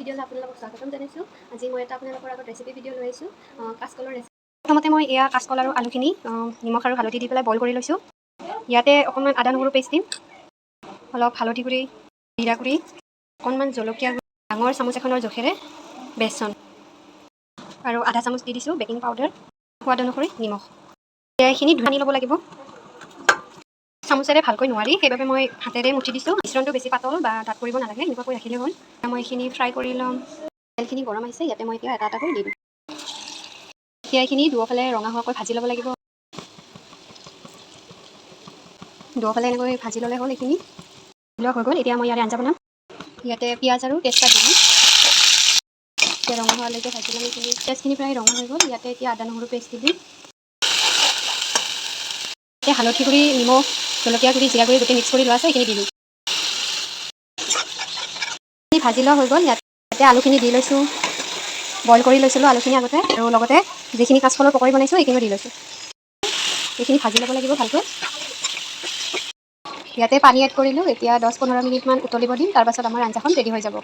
ভিডিঅ'লৈ আপোনালোকক স্বাগতম জনাইছোঁ। আজি মই এটা আপোনালোকৰ আগত ৰেচিপি ভিডিঅ' লৈ আহিছোঁ, কাচকলৰ ৰেচিপি। প্ৰথমতে মই এয়া কাচকল আৰু আলুখিনি নিমখ আৰু হালধি দি পেলাই বইল কৰি লৈছোঁ। ইয়াতে অকণমান আদা নহৰু পেষ্ট দিম, অলপ হালধি গুড়ি, জিৰা গুড়ি, অকণমান জলকীয়া গুড়ি, ডাঙৰ চামুচ এখনৰ জোখেৰে বেচন আৰু আধা চামুচ দি দিছোঁ বেকিং পাউডাৰ, সোৱাদ অনুসৰি নিমখ। এইখিনি সানি ল'ব লাগিব। চামুচেৰে ভালকৈ নোৱাৰি, সেইবাবে মই হাতেৰে মুঠি দিছোঁ। মিশ্ৰণটো বেছি পাতল বা ডাঠ কৰিব নালাগে, এনেকুৱাকৈ ৰাখিলে হ'ল। মই এইখিনি ফ্ৰাই কৰি ল'ম। তেলখিনি গৰম আহিছে, ইয়াতে মই এতিয়া এটা এটাকৈ দিম। এতিয়া এইখিনি দুয়োফালে ৰঙা হোৱাকৈ ভাজি ল'ব লাগিব। দুয়োফালে এনেকৈ ভাজি ল'লে হ'ল। এইখিনি হৈ গ'ল। এতিয়া মই ইয়াতে আঞ্জা বনাম। ইয়াতে পিঁয়াজ আৰু তেজপাত দিম। এতিয়া ৰঙা হোৱালৈকে ভাজি ল'ম। এইখিনি পিঁয়াজখিনি প্ৰায় ৰঙা হৈ গ'ল। ইয়াতে এতিয়া আদা নহৰু পেষ্ট দি দিম। এতিয়া হালধি গুড়ি, নিমখ, জলকীয়া গুড়ি, জিৰা গুড়ি গোটেই মিক্স কৰি লোৱা আছে, এইখিনি দি দিম। ভাজি লোৱা হৈ গ'ল। ইয়াতে আলুখিনি দি লৈছোঁ। বইল কৰি লৈছিলোঁ আলুখিনি আগতে, আৰু লগতে যিখিনি কাচকলৰ পকৰি বনাইছোঁ এইখিনিও দি লৈছোঁ। এইখিনি ভাজি ল'ব লাগিব ভালকৈ। ইয়াতে পানী এড কৰিলোঁ। এতিয়া 10-15 মিনিটমান উতলিব দিম, তাৰপাছত আমাৰ আঞ্জাখন ৰেডি হৈ যাব।